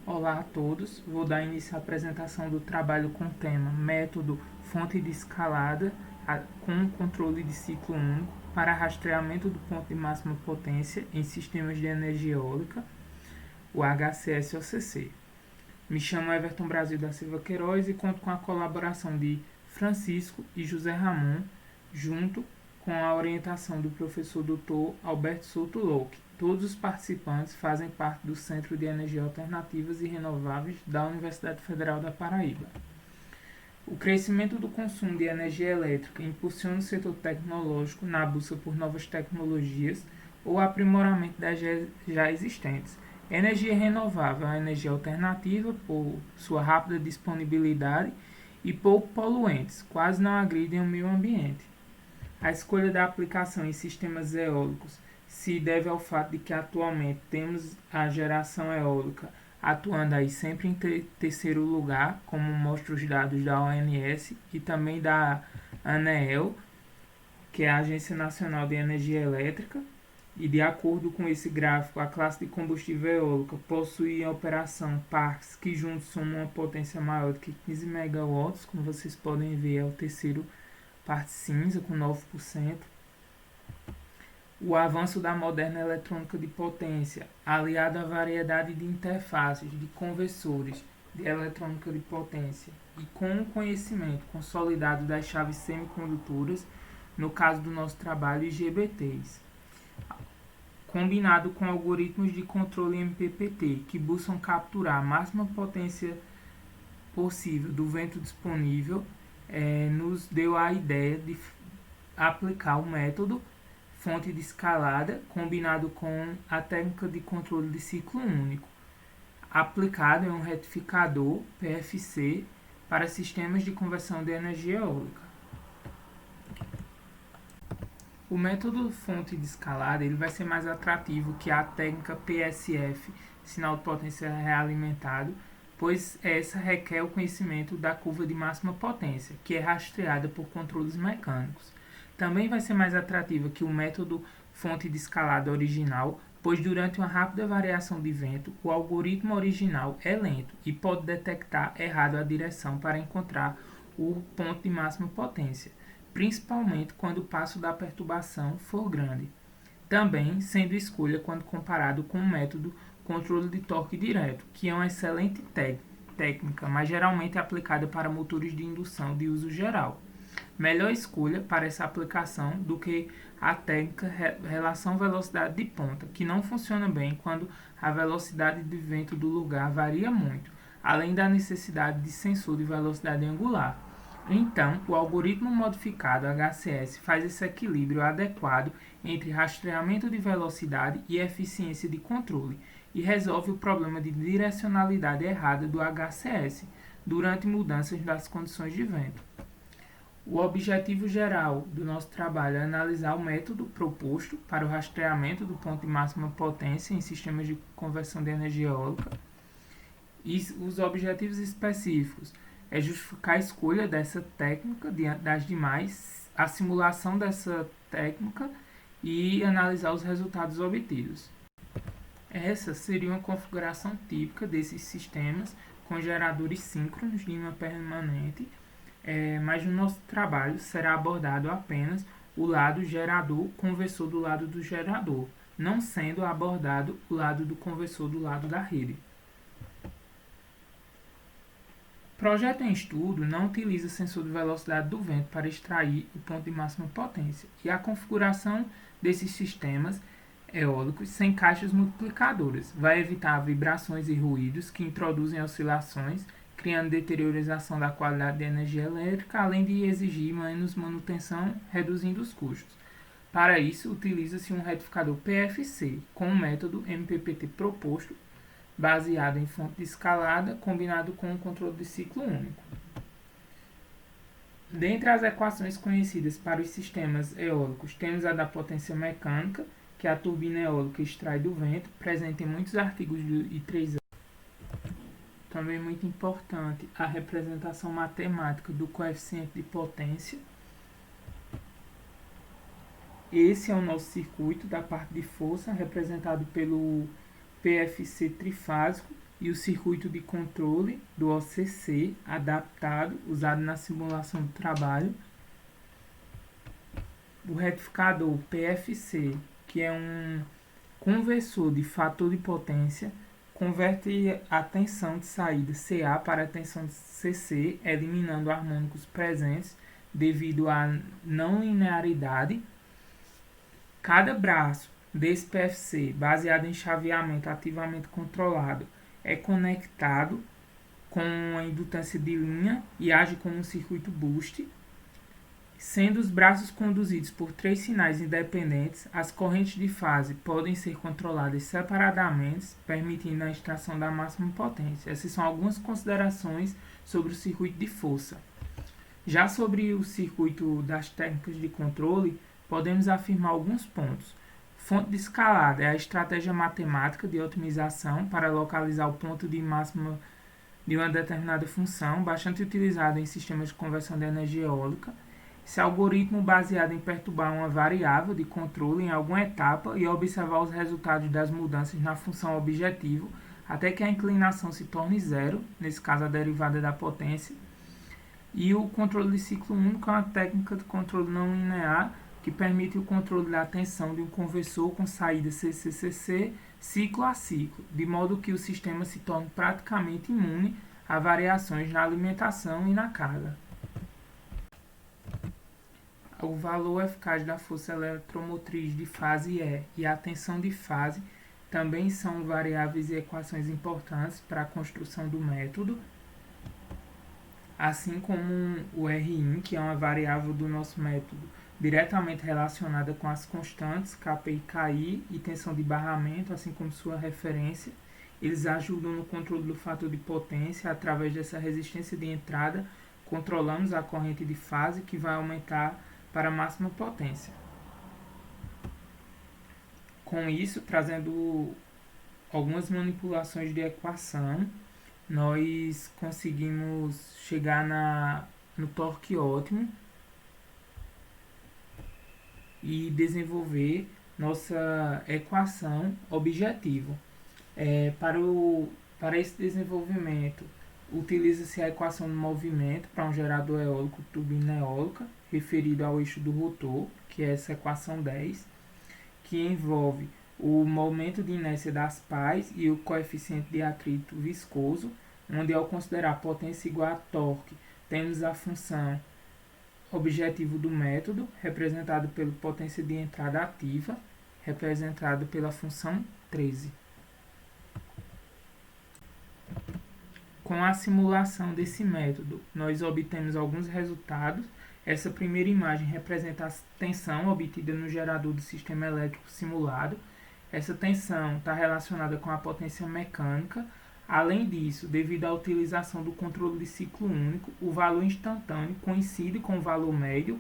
Olá a todos, vou dar início à apresentação do trabalho com o tema Método Fonte de Escalada com controle de ciclo único para rastreamento do ponto de máxima potência em sistemas de energia eólica, o HCS-OCC. Me chamo Everton Brasil da Silva Queiroz e conto com a colaboração de Francisco e José Ramon, junto com a orientação do professor Dr. Alberto Souto Louque. Todos os participantes fazem parte do Centro de Energia Alternativas e Renováveis da Universidade Federal da Paraíba. O crescimento do consumo de energia elétrica impulsiona o setor tecnológico na busca por novas tecnologias ou aprimoramento das já existentes. Energia renovável é uma energia alternativa por sua rápida disponibilidade e pouco poluentes, quase não agridem o meio ambiente. A escolha da aplicação em sistemas eólicos se deve ao fato de que atualmente temos a geração eólica atuando aí sempre em terceiro lugar, como mostram os dados da ONS e também da ANEEL, que é a Agência Nacional de Energia Elétrica, e de acordo com esse gráfico, a classe de combustível eólica possui em operação parques que juntos somam uma potência maior do que 15 MW, como vocês podem ver é o terceiro parte cinza com 9%. O avanço da moderna eletrônica de potência, aliado à variedade de interfaces, de conversores, de eletrônica de potência e com o conhecimento consolidado das chaves semicondutoras, no caso do nosso trabalho, IGBTs, combinado com algoritmos de controle MPPT, que buscam capturar a máxima potência possível do vento disponível, nos deu a ideia de aplicar o método fonte de escalada, combinado com a técnica de controle de ciclo único, aplicado em um retificador PFC para sistemas de conversão de energia eólica. O método fonte de escalada ele vai ser mais atrativo que a técnica PSF, sinal de potência realimentado, pois essa requer o conhecimento da curva de máxima potência, que é rastreada por controles mecânicos. Também vai ser mais atrativa que o método fonte de escalada original, pois durante uma rápida variação de vento, o algoritmo original é lento e pode detectar errado a direção para encontrar o ponto de máxima potência, principalmente quando o passo da perturbação for grande. Também sendo escolha quando comparado com o método controle de torque direto, que é uma excelente técnica, mas geralmente é aplicada para motores de indução de uso geral. Melhor escolha para essa aplicação do que a técnica relação velocidade de ponta, que não funciona bem quando a velocidade de vento do lugar varia muito, além da necessidade de sensor de velocidade angular. Então, o algoritmo modificado HCS faz esse equilíbrio adequado entre rastreamento de velocidade e eficiência de controle e resolve o problema de direcionalidade errada do HCS durante mudanças das condições de vento. O objetivo geral do nosso trabalho é analisar o método proposto para o rastreamento do ponto de máxima potência em sistemas de conversão de energia eólica. E os objetivos específicos é justificar a escolha dessa técnica diante das demais, a simulação dessa técnica e analisar os resultados obtidos. Essa seria uma configuração típica desses sistemas com geradores síncronos de imã permanente, mas no nosso trabalho será abordado apenas o lado gerador, conversor do lado do gerador, não sendo abordado o lado do conversor do lado da rede. O projeto em estudo não utiliza sensor de velocidade do vento para extrair o ponto de máxima potência, e a configuração desses sistemas eólicos sem caixas multiplicadoras vai evitar vibrações e ruídos que introduzem oscilações, criando deteriorização da qualidade de energia elétrica, além de exigir menos manutenção, reduzindo os custos. Para isso, utiliza-se um retificador PFC, com o método MPPT proposto, baseado em fonte de escalada, combinado com o controle de ciclo único. Dentre as equações conhecidas para os sistemas eólicos, temos a da potência mecânica, que a turbina eólica extrai do vento, presente em muitos artigos do I3A. Também muito importante a representação matemática do coeficiente de potência. Esse é o nosso circuito da parte de força, representado pelo PFC trifásico, e o circuito de controle do OCC adaptado, usado na simulação do trabalho. O retificador PFC, que é um conversor de fator de potência, converte a tensão de saída CA para a tensão de CC, eliminando harmônicos presentes devido à não linearidade. Cada braço desse PFC, baseado em chaveamento ativamente controlado, é conectado com a indutância de linha e age como um circuito boost. Sendo os braços conduzidos por 3 sinais independentes, as correntes de fase podem ser controladas separadamente, permitindo a extração da máxima potência. Essas são algumas considerações sobre o circuito de força. Já sobre o circuito das técnicas de controle, podemos afirmar alguns pontos. Fonte de escalada é a estratégia matemática de otimização para localizar o ponto de máxima de uma determinada função, bastante utilizada em sistemas de conversão de energia eólica. Esse algoritmo baseado em perturbar uma variável de controle em alguma etapa e observar os resultados das mudanças na função objetivo até que a inclinação se torne zero, nesse caso a derivada da potência. E o controle de ciclo único é uma técnica de controle não linear que permite o controle da tensão de um conversor com saída CCCC ciclo a ciclo, de modo que o sistema se torne praticamente imune a variações na alimentação e na carga. O valor eficaz da força eletromotriz de fase E e a tensão de fase também são variáveis e equações importantes para a construção do método, assim como o Rin, que é uma variável do nosso método diretamente relacionada com as constantes Kp e Ki e tensão de barramento, assim como sua referência. Eles ajudam no controle do fator de potência. Através dessa resistência de entrada, controlamos a corrente de fase, que vai aumentar para a máxima potência. Com isso, trazendo algumas manipulações de equação, nós conseguimos chegar no torque ótimo e desenvolver nossa equação objetivo. Para esse desenvolvimento, utiliza-se a equação de movimento para um gerador eólico turbina eólica, referido ao eixo do rotor, que é essa equação 10, que envolve o momento de inércia das pás e o coeficiente de atrito viscoso, onde ao considerar potência igual a torque, temos a função objetivo do método, representado pela potência de entrada ativa, representado pela função 13. Com a simulação desse método, nós obtemos alguns resultados. Essa primeira imagem representa a tensão obtida no gerador do sistema elétrico simulado. Essa tensão está relacionada com a potência mecânica. Além disso, devido à utilização do controle de ciclo único, o valor instantâneo coincide com o valor médio.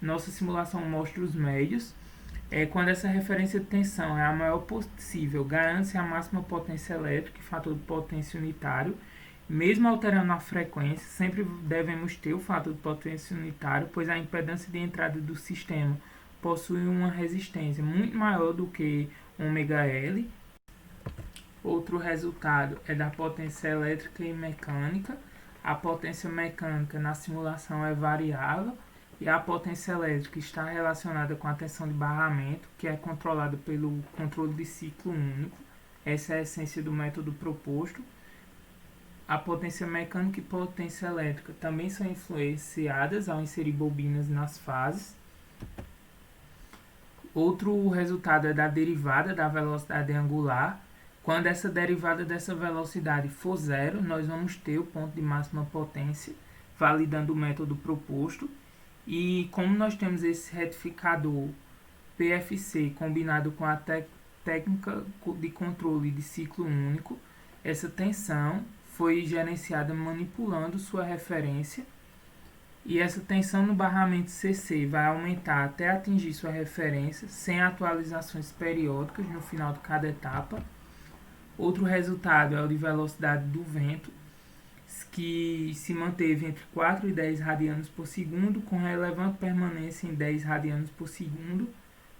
Nossa simulação mostra os médios. Quando essa referência de tensão é a maior possível, garante-se a máxima potência elétrica e fator de potência unitário. Mesmo alterando a frequência, sempre devemos ter o fator de potência unitário, pois a impedância de entrada do sistema possui uma resistência muito maior do que ômega-L. Outro resultado é da potência elétrica e mecânica. A potência mecânica na simulação é variável e a potência elétrica está relacionada com a tensão de barramento, que é controlada pelo controle de ciclo único. Essa é a essência do método proposto. A potência mecânica e potência elétrica também são influenciadas ao inserir bobinas nas fases. Outro resultado é da derivada da velocidade angular. Quando essa derivada dessa velocidade for zero, nós vamos ter o ponto de máxima potência, validando o método proposto. E como nós temos esse retificador PFC combinado com a técnica de controle de ciclo único, essa tensão foi gerenciada manipulando sua referência, e essa tensão no barramento CC vai aumentar até atingir sua referência, sem atualizações periódicas no final de cada etapa. Outro resultado é o de velocidade do vento, que se manteve entre 4 e 10 radianos por segundo, com relevante permanência em 10 radianos por segundo,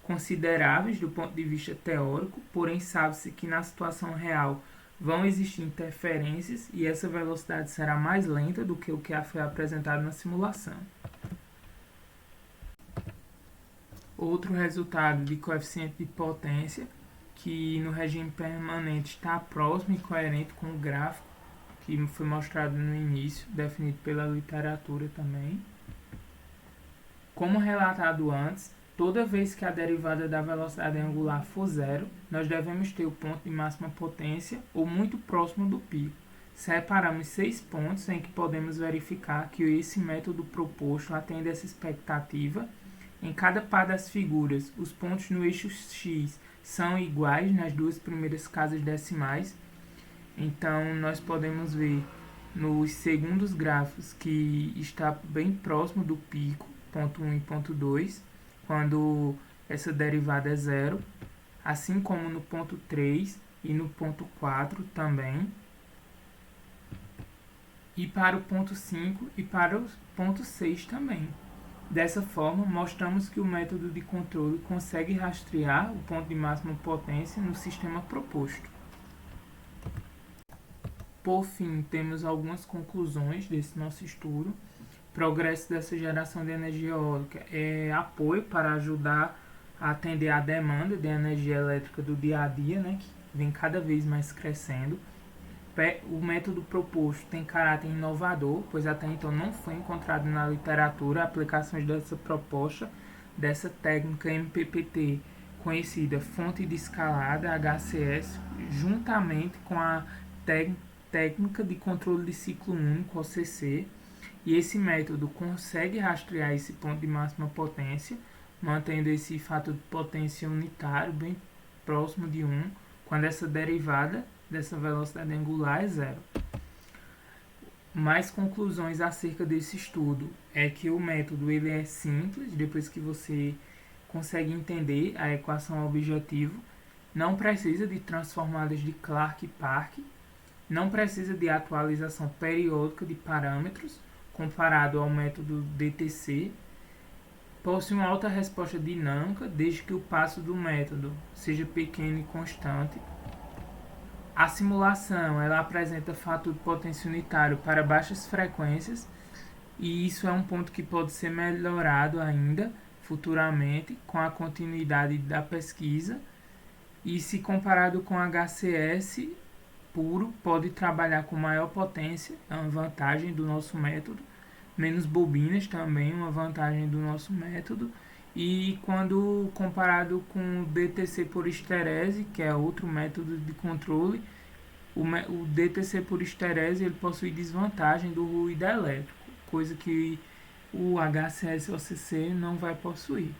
consideráveis do ponto de vista teórico, porém sabe-se que na situação real vão existir interferências e essa velocidade será mais lenta do que o que foi apresentado na simulação. Outro resultado de coeficiente de potência, que no regime permanente está próximo e coerente com o gráfico que foi mostrado no início, definido pela literatura também. Como relatado antes, toda vez que a derivada da velocidade angular for zero, nós devemos ter o ponto de máxima potência ou muito próximo do pico. Separamos 6 pontos em que podemos verificar que esse método proposto atende essa expectativa. Em cada par das figuras, os pontos no eixo X são iguais nas duas primeiras casas decimais. Então, nós podemos ver nos segundos gráficos que está bem próximo do pico, ponto 1 e ponto 2, quando essa derivada é zero, assim como no ponto 3 e no ponto 4 também. E para o ponto 5 e para o ponto 6 também. Dessa forma, mostramos que o método de controle consegue rastrear o ponto de máxima potência no sistema proposto. Por fim, temos algumas conclusões desse nosso estudo. Progresso dessa geração de energia eólica é apoio para ajudar a atender à demanda de energia elétrica do dia a dia, né, que vem cada vez mais crescendo. O método proposto tem caráter inovador, pois até então não foi encontrado na literatura aplicações dessa proposta, dessa técnica MPPT, conhecida fonte de escalada, HCS, juntamente com a técnica de controle de ciclo único, OCC, e esse método consegue rastrear esse ponto de máxima potência, mantendo esse fator de potência unitário bem próximo de 1, quando essa derivada dessa velocidade angular é zero. Mais conclusões acerca desse estudo é que o método ele é simples, depois que você consegue entender a equação objetivo, não precisa de transformadas de Clark e Park, não precisa de atualização periódica de parâmetros, comparado ao método DTC, possui uma alta resposta dinâmica, desde que o passo do método seja pequeno e constante. A simulação ela apresenta fator de potência unitário para baixas frequências, e isso é um ponto que pode ser melhorado ainda futuramente com a continuidade da pesquisa. E se comparado com HCS puro, pode trabalhar com maior potência, é uma vantagem do nosso método. Menos bobinas também, uma vantagem do nosso método. E quando comparado com o DTC por esterese, que é outro método de controle, o DTC por esterese ele possui desvantagem do ruído elétrico, coisa que o HCS-OCC não vai possuir.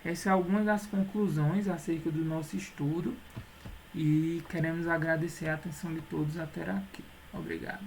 Essas são algumas das conclusões acerca do nosso estudo e queremos agradecer a atenção de todos até aqui. Obrigado.